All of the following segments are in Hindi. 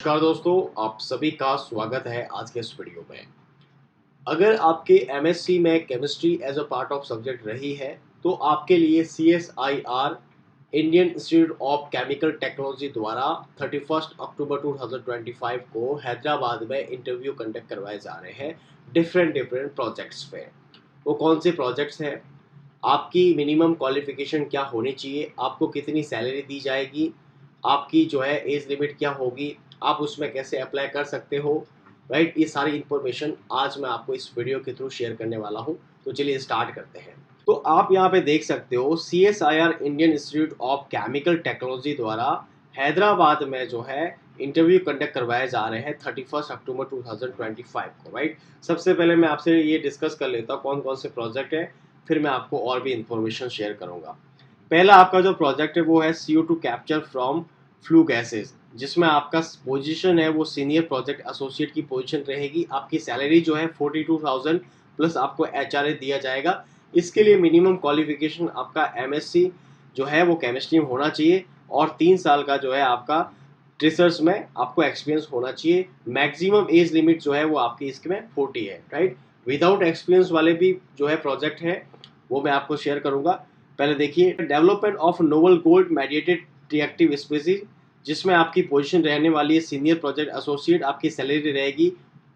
नमस्कार दोस्तों, आप सभी का स्वागत है आज के इस वीडियो में। अगर आपके एमएससी में chemistry as a part of subject रही है तो आपके लिए CSIR Indian Institute of Chemical Technology द्वारा 31 अक्टूबर 2025 को हैदराबाद में इंटरव्यू कंडक्ट करवाए जा रहे हैं डिफरेंट डिफरेंट प्रोजेक्ट्स पे। वो कौन से प्रोजेक्ट्स हैं, आपकी मिनिमम क्वालिफिकेशन क्या होनी चाहिए, आपको कितनी सैलरी दी जाएगी, आपकी जो है एज लिमिट क्या होगी, आप उसमें कैसे अप्लाई कर सकते हो, राइट। ये सारी इन्फॉर्मेशन आज मैं आपको इस वीडियो के थ्रू शेयर करने वाला हूँ। तो चलिए स्टार्ट करते हैं। तो आप यहाँ पे देख सकते हो CSIR Indian Institute of Chemical Technology द्वारा हैदराबाद में जो है इंटरव्यू कंडक्ट करवाए जा रहे हैं 31 अक्टूबर 2025 को, राइट। सबसे पहले मैं आपसे ये डिस्कस कर लेता हूँ कौन कौन से प्रोजेक्ट है, फिर मैं आपको और भी इंफॉर्मेशन शेयर करूँगा। पहला आपका जो प्रोजेक्ट है वो है CO2 capture from flue gases, जिसमें आपका पोजीशन है वो सीनियर प्रोजेक्ट एसोसिएट की पोजीशन रहेगी। आपकी सैलरी जो है 42,000 प्लस आपको HRA दिया जाएगा। इसके लिए मिनिमम क्वालिफिकेशन आपका MSc जो है वो केमिस्ट्री में होना चाहिए और 3 साल का जो है आपका रिसर्च में आपको एक्सपीरियंस होना चाहिए। मैक्सिमम एज लिमिट जो है वो आपकी इसमें 40 है, राइट। विदाउट एक्सपीरियंस वाले भी जो है प्रोजेक्ट है वो मैं आपको शेयर करूंगा। पहले देखिए, development of novel gold mediated reactive species, जिसमें आपकी पोजीशन रहने वाली है सीनियर प्रोजेक्ट एसोसिएट। आपकी सैलरी रहेगी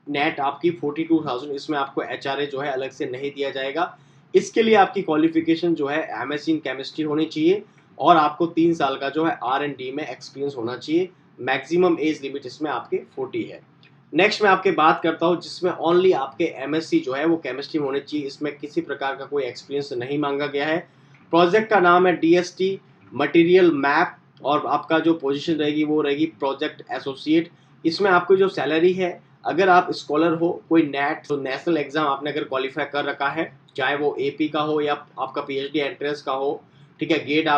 नेट आपकी 42,000। इसमें आपको HRA जो है अलग से नहीं दिया जाएगा। इसके लिए आपकी क्वालिफिकेशन जो है MSc इन केमिस्ट्री होनी चाहिए और आपको 3 साल का जो है R&D में एक्सपीरियंस होना चाहिए। मैक्सिमम एज लिमिट इसमें आपके 40 है। नेक्स्ट मैं आपके बात करता हूँ जिसमें ओनली आपके MSc जो है वो केमिस्ट्री में होनी चाहिए। इसमें किसी प्रकार का कोई एक्सपीरियंस नहीं मांगा गया है। प्रोजेक्ट का नाम है DST मटेरियल मैप और आपका जो पोजीशन रहेगी वो रहेगी प्रोजेक्ट एसोसिएट। इसमें आपको जो सैलरी है, अगर आप स्कॉलर हो, कोई नेट तो नेशनल एग्जाम आपने अगर क्वालिफाई कर रखा है, चाहे वो AP का हो या आपका PhD एंट्रेंस का हो, ठीक है, गेट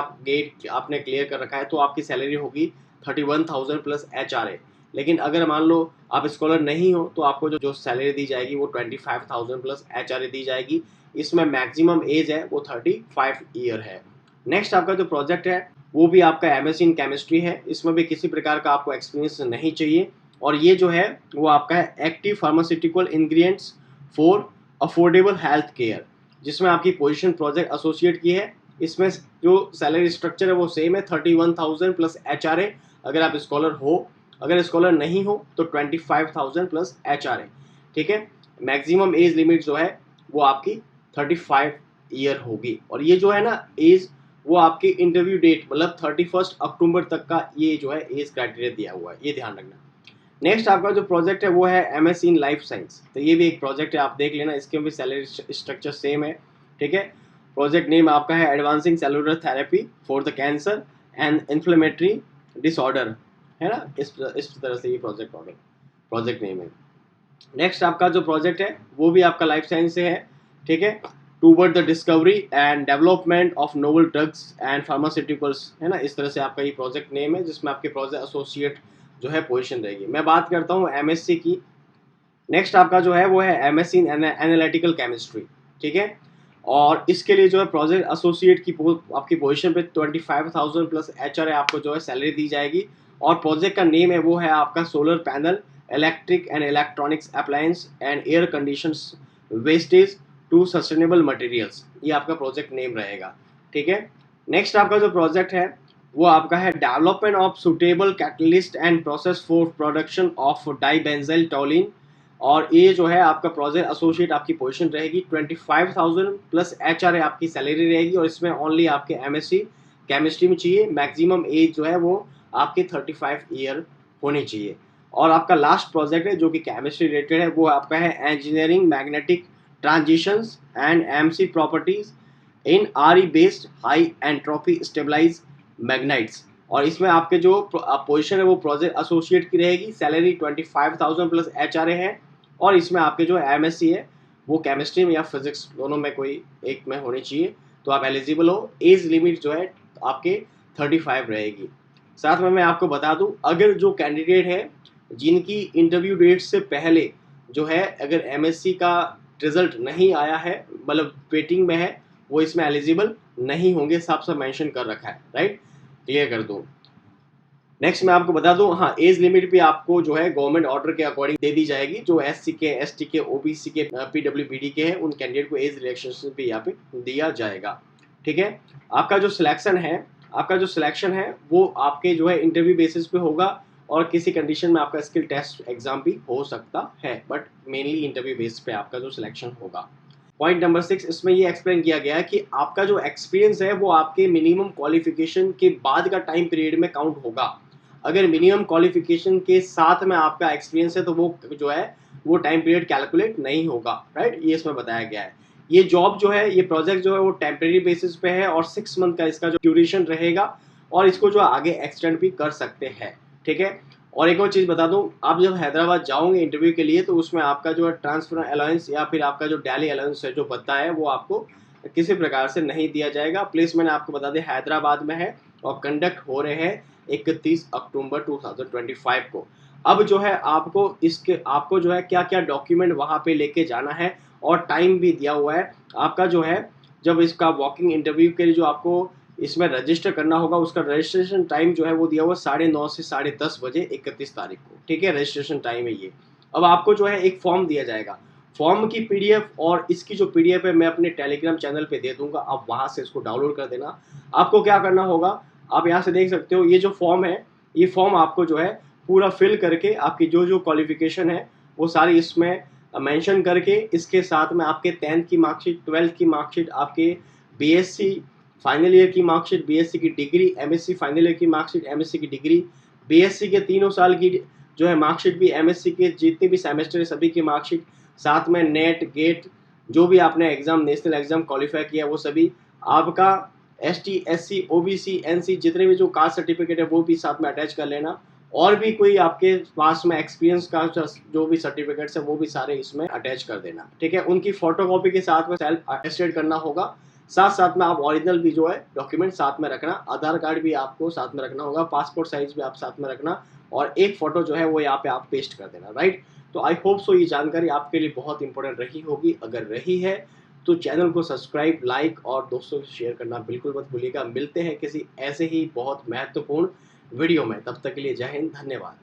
आपने क्लियर कर रखा है, तो आपकी सैलरी होगी 31,000 प्लस HRA। लेकिन अगर मान लो आप स्कॉलर नहीं हो तो आपको जो सैलरी दी जाएगी वो 25,000 प्लस HRA दी जाएगी। इसमें मैक्सिमम एज है वो 35 ईयर है। नेक्स्ट आपका जो प्रोजेक्ट है वो भी आपका MSc इन केमिस्ट्री है। इसमें भी किसी प्रकार का आपको एक्सपीरियंस नहीं चाहिए और ये जो है वो आपका है active pharmaceutical ingredients for affordable health care, जिसमें आपकी पोजीशन प्रोजेक्ट एसोसिएट की है। इसमें जो सैलरी स्ट्रक्चर है वो सेम है 31,000 प्लस HRA अगर आप स्कॉलर हो। अगर स्कॉलर नहीं हो तो 25,000 प्लस HRA, ठीक है। मैक्सिमम एज लिमिट जो है वो आपकी 35 ईयर होगी और ये जो है ना एज, वो आपकी इंटरव्यू डेट मतलब 31 अक्टूबर तक का ये जो है एज क्राइटेरिया दिया हुआ है, ये ध्यान रखना। नेक्स्ट आपका जो प्रोजेक्ट है वो है MSc इन लाइफ साइंस। तो ये भी एक प्रोजेक्ट है, आप देख लेना, इसके भी सैलरी स्ट्रक्चर सेम है, ठीक है। प्रोजेक्ट नेम आपका है advancing cellular therapy for the cancer and inflammatory disorder, है ना। इस तरह से ये प्रोजेक्ट नेम है। नेक्स्ट आपका जो प्रोजेक्ट है वो भी आपका लाइफ साइंस से है, ठीक है। Toward the discovery and development of novel drugs and pharmaceuticals, है ना। इस तरह से आपका ये प्रोजेक्ट नेम है जिसमें आपके प्रोजेक्ट एसोसिएट जो है पोजीशन रहेगी। मैं बात करता हूँ MSc की। नेक्स्ट आपका जो है वो है MSc इन एनालिटिकल केमिस्ट्री, ठीक है। और इसके लिए जो है प्रोजेक्ट एसोसिएट की आपकी पोजीशन पे 25,000 प्लस HRA आपको जो है सैलरी दी जाएगी और प्रोजेक्ट का नेम है वो है आपका solar panel electric and electronics appliance and air conditions wastage to sustainable materials, ये आपका प्रोजेक्ट नेम रहेगा, ठीक है। नेक्स्ट आपका जो प्रोजेक्ट है वो आपका है development of suitable catalyst and process for production of dibenzyl toluene और ये जो है आपका प्रोजेक्ट एसोसिएट आपकी पोजीशन रहेगी 25,000 प्लस HRA आपकी सैलरी रहेगी और इसमें ओनली आपके MSc केमिस्ट्री में चाहिए। मैक्सिमम एज जो है वो आपके 35 ईयर होनी चाहिए। और आपका लास्ट प्रोजेक्ट है जो कि केमिस्ट्री रिलेटेड है वो आपका है engineering magnetic transitions and MC properties in RE based high entropy stabilize magnets और इसमें आपके जो पोजीशन है वो प्रोजेक्ट एसोसिएट की रहेगी। सैलरी 25,000 प्लस HRA है और इसमें आपके जो MSc है वो केमिस्ट्री में या फिजिक्स दोनों में कोई एक में होनी चाहिए तो आप एलिजिबल हो। एज लिमिट जो है आपके 35 रहेगी। साथ में मैं आपको बता दूं, अगर जो कैंडिडेट है जिनकी इंटरव्यू डेट से पहले जो है अगर MSc का रिजल्ट नहीं आया है, मतलब वेटिंग में है, वो इसमें एलिजिबल नहीं होंगे, साफ साफ मेंशन कर रखा है, राइट। क्लियर कर दूं। नेक्स्ट मैं आपको बता दूं, हाँ, एज लिमिट भी आपको जो है गवर्नमेंट ऑर्डर के अकॉर्डिंग दे दी जाएगी। जो एससी के, एसटी के, ओबीसी के, पीडब्ल्यूबीडी के हैं, उन कैंडिडेट को एज रिलैक्सेशन भी यहाँ पे दिया जाएगा। ठीक है। आपका जो सिलेक्शन है वो आपके जो है इंटरव्यू बेसिस पे होगा, और किसी कंडीशन में आपका स्किल टेस्ट एग्जाम भी हो सकता है, बट मेनली इंटरव्यू बेसिस पे आपका जो सिलेक्शन होगा। पॉइंट नंबर 6, इसमें ये एक्सप्लेन किया गया है कि आपका जो एक्सपीरियंस है वो आपके मिनिमम क्वालिफिकेशन के बाद का टाइम पीरियड में काउंट होगा। अगर मिनिमम क्वालिफिकेशन के साथ में आपका एक्सपीरियंस है तो वो जो है वो टाइम पीरियड कैलकुलेट नहीं होगा, राइट। ये इसमें बताया गया है। ये जॉब जो है, ये प्रोजेक्ट जो है वो टेम्परेरी बेसिस पे है, और 6 मंथ का इसका जो ड्यूरेशन रहेगा, और इसको जो आगे एक्सटेंड भी कर सकते हैं। ठीक है। और एक और चीज़ बता दूं, आप जब हैदराबाद जाओगे इंटरव्यू के लिए, तो उसमें आपका जो है ट्रांसफर अलाउंस या फिर आपका जो डेली अलाउंस है जो बनता है, वो आपको किसी प्रकार से नहीं दिया जाएगा। प्लेसमेंट आपको बता दें हैदराबाद में है, और कंडक्ट हो रहे हैं 31 अक्टूबर 2025 को। अब जो है आपको जो है क्या क्या डॉक्यूमेंट वहाँ पे लेके जाना है, और टाइम भी दिया हुआ है आपका जो है, जब इसका वॉकिंग इंटरव्यू के लिए जो आपको इसमें रजिस्टर करना होगा, उसका रजिस्ट्रेशन टाइम जो है वो दिया हुआ 9:30 से 10:30 बजे 31 तारीख को। ठीक है, रजिस्ट्रेशन टाइम है ये। अब आपको जो है एक फॉर्म दिया जाएगा, फॉर्म की पीडीएफ, और इसकी जो पीडीएफ है मैं अपने टेलीग्राम चैनल पे दे दूंगा, आप वहां से इसको डाउनलोड कर देना। आपको क्या करना होगा, आप यहाँ से देख सकते हो, ये जो फॉर्म है, ये फॉर्म आपको जो है पूरा फिल करके आपकी जो जो क्वालिफिकेशन है वो सारी इसमें मेंशन करके, इसके साथ में आपके 10th की मार्कशीट, 12th की मार्कशीट, आपके बीएससी फाइनल ईयर की मार्कशीट, बीएससी की डिग्री, एमएससी फाइनल ईयर की मार्कशीट, एमएससी की डिग्री, बीएससी के 3 साल की जो है मार्कशीट भी, एमएससी के जितने भी सेमेस्टर है सभी की मार्कशीट, साथ में नेट गेट जो भी आपने एग्जाम, नेशनल एग्जाम क्वालिफाई किया वो सभी, आपका एसटी, एससी, ओबीसी, एनसी जितने भी जो कास्ट सर्टिफिकेट है वो भी साथ में अटैच कर लेना, और भी कोई आपके पास में एक्सपीरियंस का जो भी सर्टिफिकेट्स है वो भी सारे इसमें अटैच कर देना। ठीक है, उनकी फोटोकॉपी के साथ में सेल्फ अटेस्टेड करना होगा। साथ साथ में आप ओरिजिनल भी जो है डॉक्यूमेंट साथ में रखना, आधार कार्ड भी आपको साथ में रखना होगा, पासपोर्ट साइज भी आप साथ में रखना, और एक फोटो जो है वो यहाँ पे आप पेस्ट कर देना, राइट। तो आई होप सो ये जानकारी आपके लिए बहुत इंपॉर्टेंट रही होगी। अगर रही है तो चैनल को सब्सक्राइब, लाइक और दोस्तों से शेयर करना बिल्कुल मत भूलिएगा। मिलते हैं किसी ऐसे ही बहुत महत्वपूर्ण वीडियो में, तब तक के लिए जय हिंद, धन्यवाद।